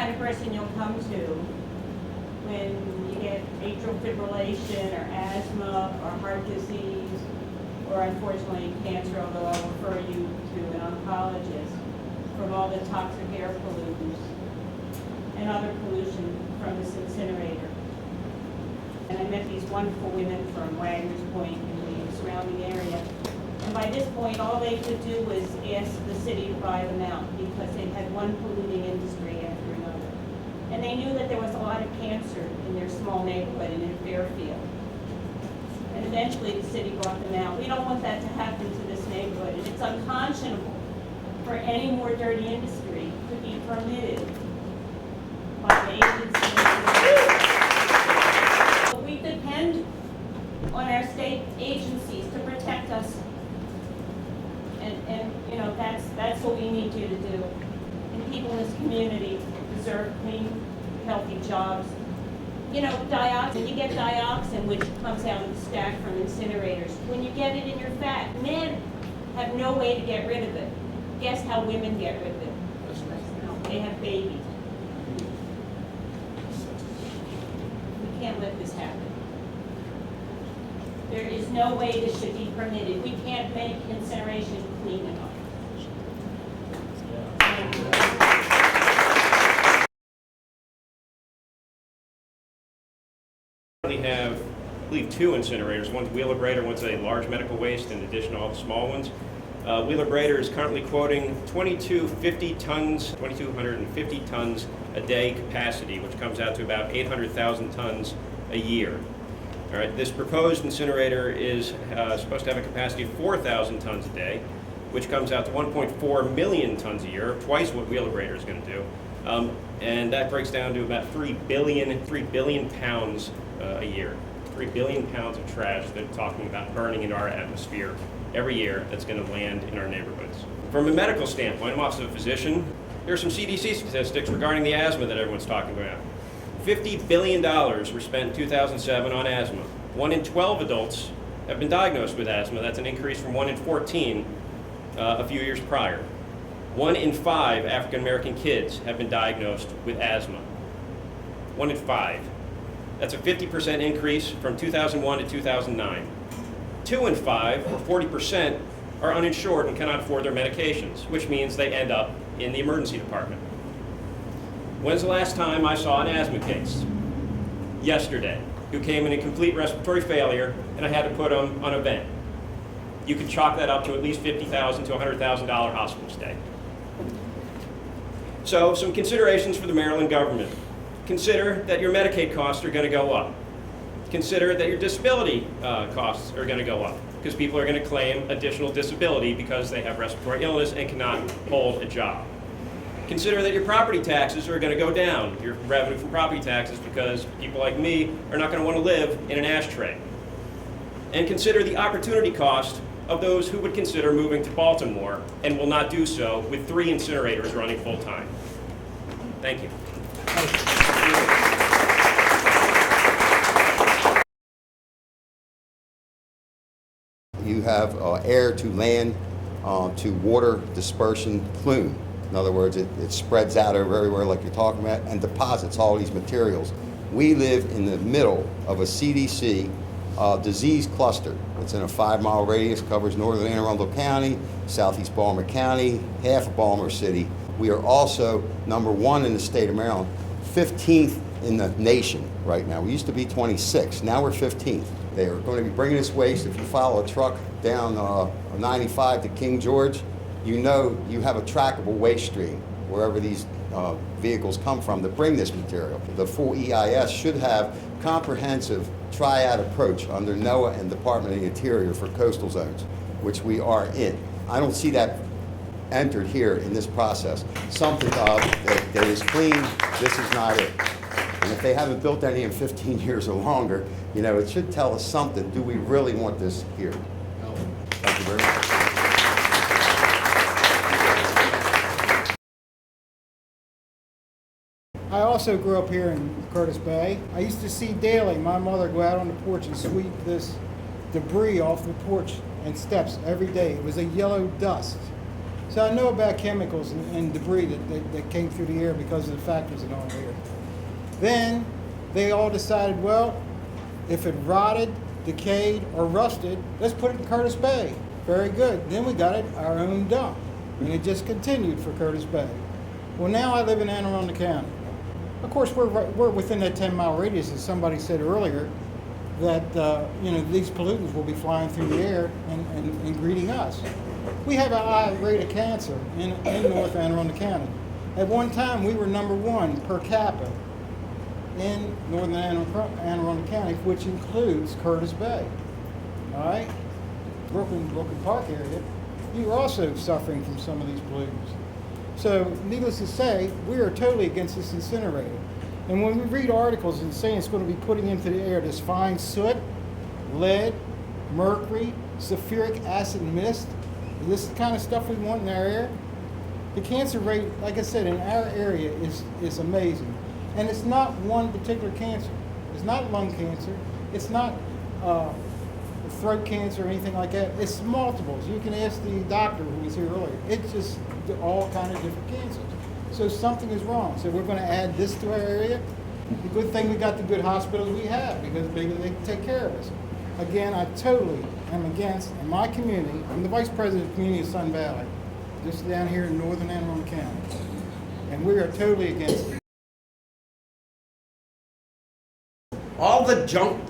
kind of person you'll come to when you get atrial fibrillation or asthma or heart disease or unfortunately cancer, although I'll refer you to an oncologist, from all the toxic air pollutants and other pollution from this incinerator. And I met these wonderful women from Wagner's Point and the surrounding area. And by this point, all they could do was ask the city to buy them out because they had one polluting industry after another. And they knew that there was a lot of cancer in their small neighborhood and in Fairfield. And eventually the city bought them out. We don't want that to happen to this neighborhood. And it's unconscionable for any more dirty industry to be permitted by the agencies. We depend on our state agencies to protect us. And you know, that's what we need you to do. And people in this community deserve clean, healthy jobs. You know, dioxin, you get dioxin, which comes out of the stack from incinerators. When you get it in your fat, men have no way to get rid of it. Guess how women get rid of it? They have babies. We can't let this happen. There is no way this should be permitted. We can't make incineration clean enough. We have, I believe, two incinerators. One's Wheeler-Brader, one's a large medical waste in addition to all the small ones. Wheeler-Brader is currently quoting 2,250 tons a day capacity, which comes out to about 800,000 tons a year. All right, this proposed incinerator is supposed to have a capacity of 4,000 tons a day, which comes out to 1.4 million tons a year, twice what Wheeler-Brader is going to do. And that breaks down to about 3 billion pounds a year. 3 billion pounds of trash they're talking about burning into our atmosphere every year that's going to land in our neighborhoods. From a medical standpoint, I'm also a physician. There are some CDC statistics regarding the asthma that everyone's talking about. $50 billion were spent in 2007 on asthma. 1 in 12 adults have been diagnosed with asthma. That's an increase from 1 in 14 a few years prior. 1 in 5 African American kids have been diagnosed with asthma. 1 in 5. That's a 50% increase from 2001 to 2009. 2 in 5, or 40%, are uninsured and cannot afford their medications, which means they end up in the emergency department. When's the last time I saw an asthma case? Yesterday, who came in complete respiratory failure, and I had to put him on a vent. You could chalk that up to at least $50,000 to $100,000 hospital stay. So, some considerations for the Maryland government. Consider that your Medicaid costs are going to go up. Consider that your disability costs are going to go up because people are going to claim additional disability because they have respiratory illness and cannot hold a job. Consider that your property taxes are going to go down, your revenue from property taxes, because people like me are not going to want to live in an ashtray. And consider the opportunity cost of those who would consider moving to Baltimore and will not do so with 3 incinerators running full time. Thank you. You have air to land to water dispersion plume. In other words, it spreads out everywhere like you're talking about and deposits all these materials. We live in the middle of a CDC disease cluster. It's in a 5-mile radius, covers northern Anne Arundel County, southeast Baltimore County, half of Baltimore City. We are also #1 in the state of Maryland, 15th in the nation right now. We used to be 26th, now we're 15th. They are going to be bringing this waste. If you follow a truck down 95 to King George, you know you have a trackable waste stream wherever these vehicles come from to bring this material. The full EIS should have comprehensive triad approach under NOAA and Department of the Interior for coastal zones, which we are in. I don't see that entered here in this process. Something that is clean, this is not it. And if they haven't built any in 15 years or longer, you know, it should tell us something. Do we really want this here? No. Thank you very much. I also grew up here in Curtis Bay. I used to see daily my mother go out on the porch and sweep this debris off the porch and steps every day. It was a yellow dust. So I know about chemicals and debris that came through the air because of the factors that are on the air. Then they all decided, well, if it rotted, decayed, or rusted, let's put it in Curtis Bay. Very good. Then we got it our own dump. And it just continued for Curtis Bay. Well, now I live in Anne Arundel County. Of course, we're within that 10-mile radius, as somebody said earlier, that these pollutants will be flying through the air and greeting us. We have a high rate of cancer in North Anne Arundel County. At one time, we were #1 per capita in northern Anne Arundel County, which includes Curtis Bay. All right? Brooklyn Park area, you're also suffering from some of these pollutants. So, needless to say, we are totally against this incinerator. And when we read articles and saying it's going to be putting into the air this fine soot, lead, mercury, sulfuric acid mist, is this the kind of stuff we want in our air? The cancer rate, like I said, in our area is amazing. And it's not one particular cancer. It's not lung cancer. It's not throat cancer or anything like that. It's multiples. You can ask the doctor who was here earlier. It's just all kind of different cancers. So something is wrong. So we're going to add this to our area. The good thing we got the good hospitals we have because maybe they can take care of us. Again, I totally am against, in my community, I'm the vice president of the community of Sun Valley, just down here in northern Anne Arundel County. And we are totally against it. All the junk,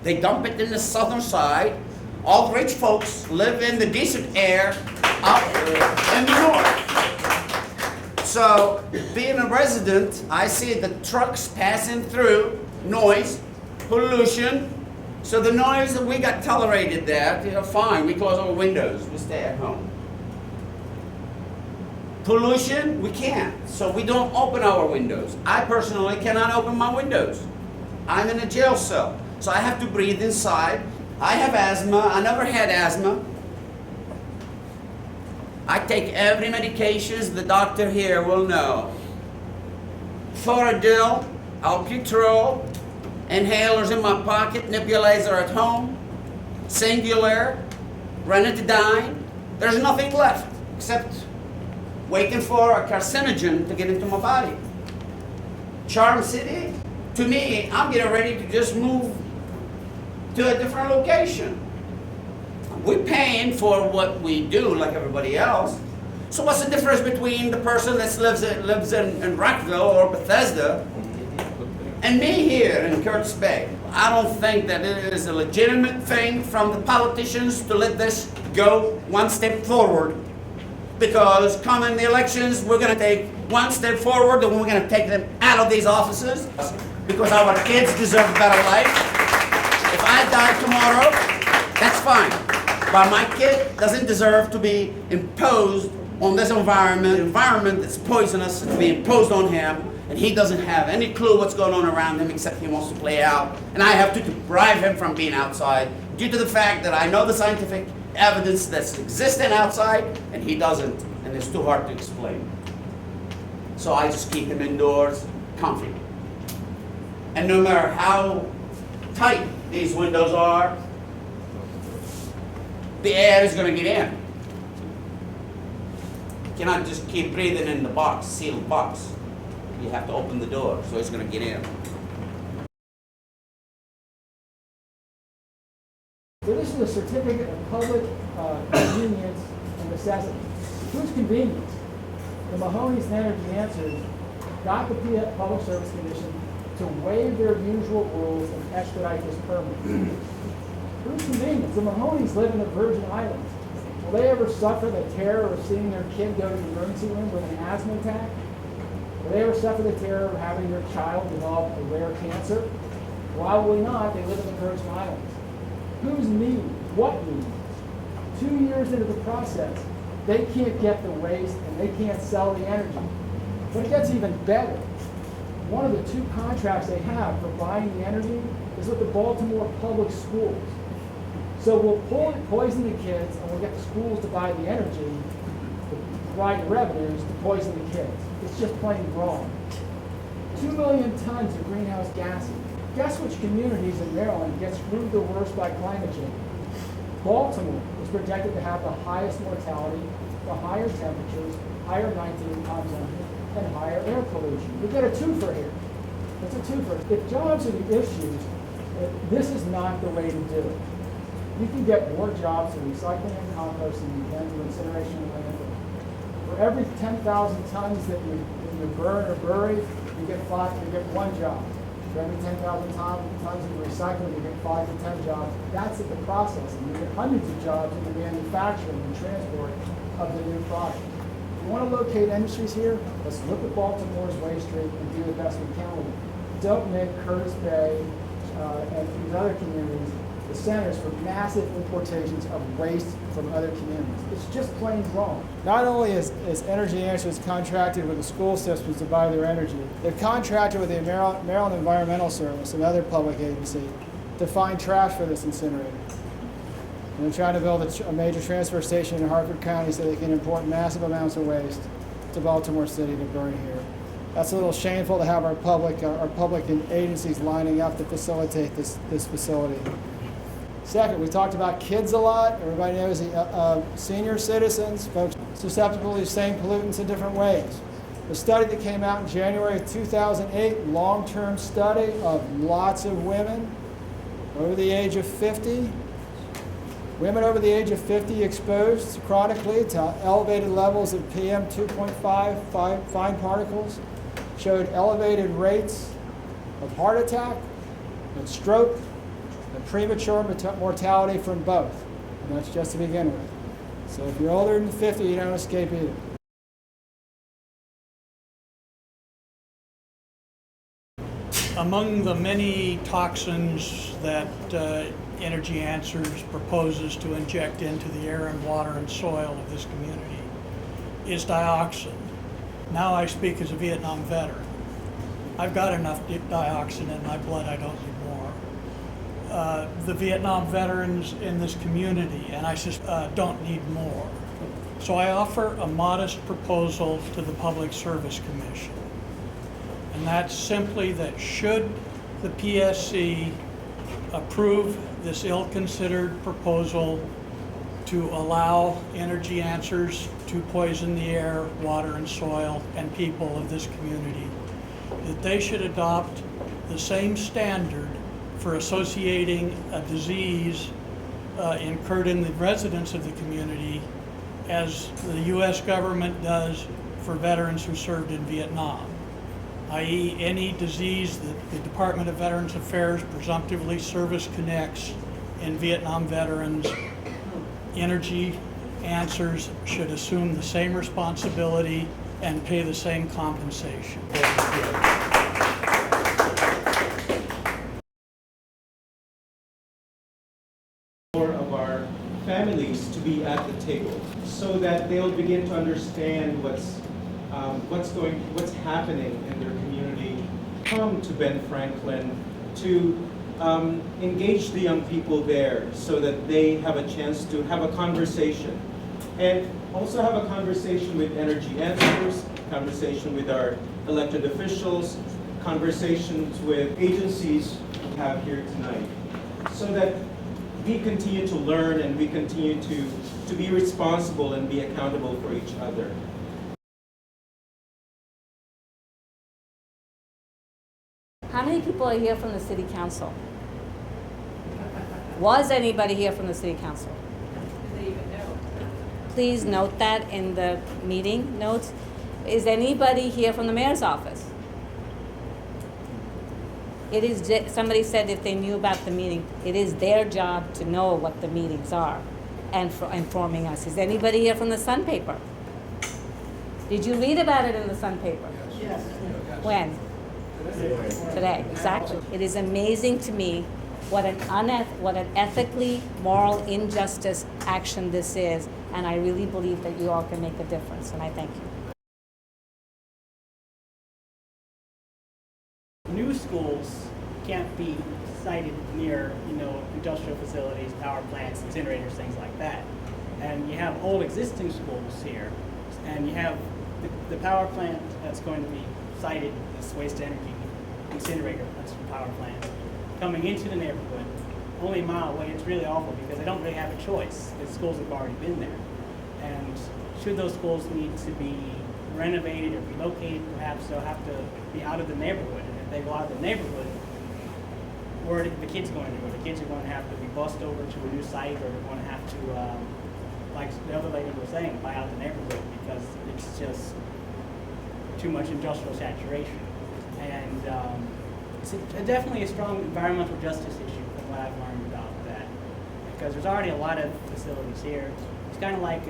they dump it in the southern side. All the rich folks live in the decent air up in the north. So, being a resident, I see the trucks passing through, noise, pollution. So the noise that we got tolerated that, fine, we close our windows, we stay at home. Pollution, we can't, so we don't open our windows. I personally cannot open my windows. I'm in a jail cell, so I have to breathe inside. I have asthma, I never had asthma. I take every medication the doctor here will know. Floridil, albuterol, inhalers in my pocket, nebulizer at home, Singular, ranitidine. There's nothing left except waiting for a carcinogen to get into my body. Charm City, to me, I'm getting ready to just move to a different location. We're paying for what we do like everybody else. So what's the difference between the person that lives in Rockville or Bethesda and me here in Curtis Bay? I don't think that it is a legitimate thing from the politicians to let this go one step forward. Because coming the elections, we're going to take one step forward and we're going to take them out of these offices because our kids deserve a better life. If I die tomorrow, that's fine. But my kid doesn't deserve to be imposed on this environment that's poisonous, to be imposed on him, and he doesn't have any clue what's going on around him except he wants to play out. And I have to deprive him from being outside due to the fact that I know the scientific evidence that's existing outside, and he doesn't, and it's too hard to explain. So I just keep him indoors, comfy. And no matter how tight these windows are, the air is going to get in. You cannot just keep breathing in the box, sealed box. You have to open the door so it's going to get in. So this is a certificate of public convenience and necessity. Whose convenience? The Mahoney's and Energy Answers got the Public Service Commission to waive their usual rules and expedite this permit. Whose convenience? The Mahoney's live in the Virgin Islands. Will they ever suffer the terror of seeing their kid go to the emergency room with an asthma attack? Will they ever suffer the terror of having their child develop a rare cancer? Probably not. They live in the Virgin Islands. Whose need? What need? 2 years into the process, they can't get the waste and they can't sell the energy. But it gets even better. One of the 2 contracts they have for buying the energy is with the Baltimore Public Schools. So we'll poison the kids and we'll get the schools to buy the energy, to provide the revenues to poison the kids. It's just plain wrong. 2 million tons of greenhouse gases. Guess which communities in Maryland get screwed the worst by climate change? Baltimore is projected to have the highest mortality to higher temperatures, higher nitrogen content, and higher air pollution. You get a twofer here. It's a twofer. If jobs are the issues, this is not the way to do it. You can get more jobs in recycling and composting than through incineration and landfill. For every 10,000 tons that you burn or bury, you get one job. For every 10,000 tons of recycling, you get 5 to 10 jobs. That's at the processing. You get hundreds of jobs in the manufacturing and transport of the new product. If you want to locate industries here, let's look at Baltimore's waste stream and do the best we can with it. Don't make Curtis Bay and these other communities the centers for massive importations of waste from other communities. It's just plain wrong. Not only is Energy Answers contracted with the school systems to buy their energy, they've contracted with the Maryland Environmental Service, another public agency, to find trash for this incinerator. And they're trying to build a major transfer station in Hartford County so they can import massive amounts of waste to Baltimore City to burn here. That's a little shameful to have our public agencies lining up to facilitate this facility. Second, we talked about kids a lot. Everybody knows senior citizens, folks susceptible to the same pollutants in different ways. The study that came out in January of 2008, long-term study of lots of women over the age of 50. Women over the age of 50 exposed chronically to elevated levels of PM 2.5 fine particles showed elevated rates of heart attack and stroke and premature mortality from both. And that's just to begin with. So if you're older than 50, you don't escape either. Among the many toxins that Energy Answers proposes to inject into the air and water and soil of this community is dioxin. Now I speak as a Vietnam veteran. I've got enough dioxin in my blood, I don't need more. The Vietnam veterans in this community, and I just don't need more. So I offer a modest proposal to the Public Service Commission. And that's simply that should the PSC approve this ill-considered proposal to allow Energy Answers to poison the air, water, and soil and people of this community, that they should adopt the same standard for associating a disease incurred in the residents of the community as the U.S. government does for veterans who served in Vietnam, i.e. any disease that the Department of Veterans Affairs presumptively service connects in Vietnam veterans. Energy Answers should assume the same responsibility and pay the same compensation. Of our families to be at the table so that they'll begin to understand what's happening in their community, come to Ben Franklin to engage the young people there so that they have a chance to have a conversation and also have a conversation with Energy Answers, conversation with our elected officials, conversations with agencies we have here tonight so that we continue to learn and we continue to be responsible and be accountable for each other. How many people are here from the city council? Was anybody here from the city council? Do they even know? Please note that in the meeting notes. Is anybody here from the mayor's office? It is, somebody said if they knew about the meeting, it is their job to know what the meetings are and for informing us. Is anybody here from the Sun paper? Did you read about it in the Sun paper? Yes. When? Today, exactly. It is amazing to me what an ethically moral injustice action this is, and I really believe that you all can make a difference, and I thank you. New schools can't be sited near, industrial facilities, power plants, incinerators, things like that. And you have old existing schools here, and you have the power plant that's going to be sited, this waste energy incinerator, that's the power plant, coming into the neighborhood, only a mile away. It's really awful because they don't really have a choice. The schools have already been there. And should those schools need to be renovated or relocated, perhaps they'll have to be out of the neighborhood. And if they go out of the neighborhood, where are the kids going to go? The kids are going to have to be bussed over to a new site, or they're going to have to, like the other lady was saying, buy out the neighborhood because it's just too much industrial saturation. And it's definitely a strong environmental justice issue from what I've learned about that. Because there's already a lot of facilities here. It's kind of like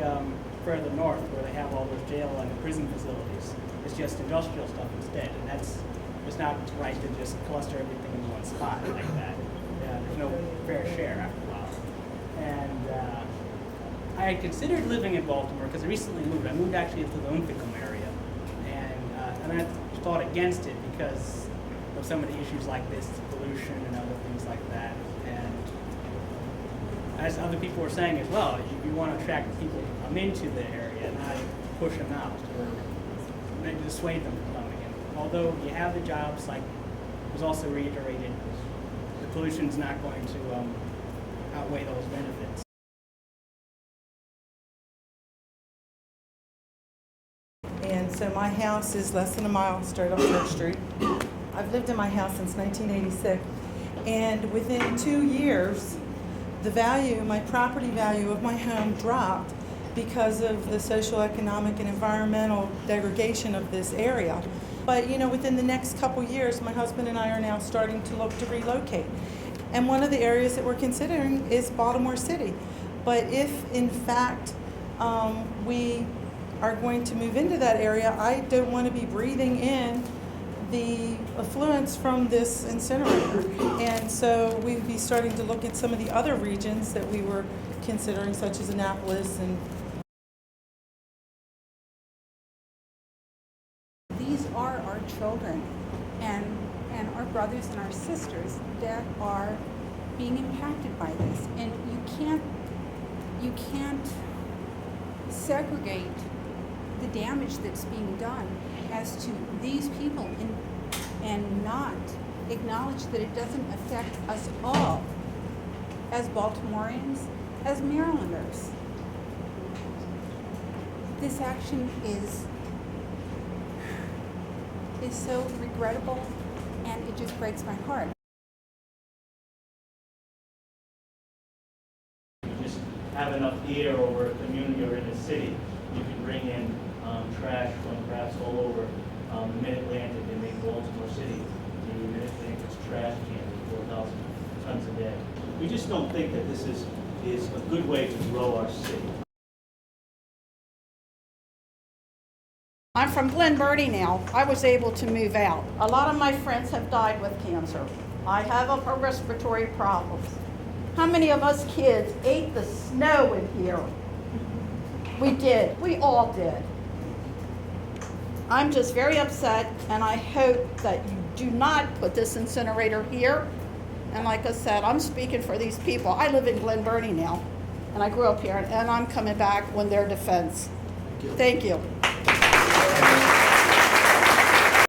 further north where they have all those jail and prison facilities. It's just industrial stuff instead. And that's, it's not right to just cluster everything in one spot like that. There's no fair share after a while. And I had considered living in Baltimore because I recently moved. I moved actually into the Linthicum area. And I thought against it because of some of the issues like this, pollution and other things like that. And as other people were saying as well, you want to attract people to come into the area, not push them out or maybe dissuade them from coming in. Although you have the jobs, like was also reiterated, the pollution is not going to outweigh those benefits. And so my house is less than a mile straight up Church Street. I've lived in my house since 1986. And within 2 years, the value, my property value of my home dropped because of the socioeconomic and environmental degradation of this area. But you know, within the next couple years, my husband and I are now starting to look to relocate. And one of the areas that we're considering is Baltimore City. But if in fact we are going to move into that area, I don't want to be breathing in the effluents from this incinerator. And so we'd be starting to look at some of the other regions that we were considering, such as Annapolis. And these are our children and our brothers and our sisters that are being impacted by this. And you can't segregate the damage that's being done as to these people and not acknowledge that it doesn't affect us all as Baltimoreans, as Marylanders. This action is so regrettable, and it just breaks my heart. You just have enough air over a community or in a city, you can bring in trash from perhaps all over the Mid-Atlantic and make Baltimore City the Mid-Atlantic's trash can with 4,000 tons a day. We just don't think that this is a good way to grow our city. I'm from Glen Burnie now. I was able to move out. A lot of my friends have died with cancer. I have upper respiratory problems. How many of us kids ate the snow in here? We did. We all did. I'm just very upset, and I hope that you do not put this incinerator here. And like I said, I'm speaking for these people. I live in Glen Burnie now, and I grew up here, and I'm coming back when their defense. Thank you.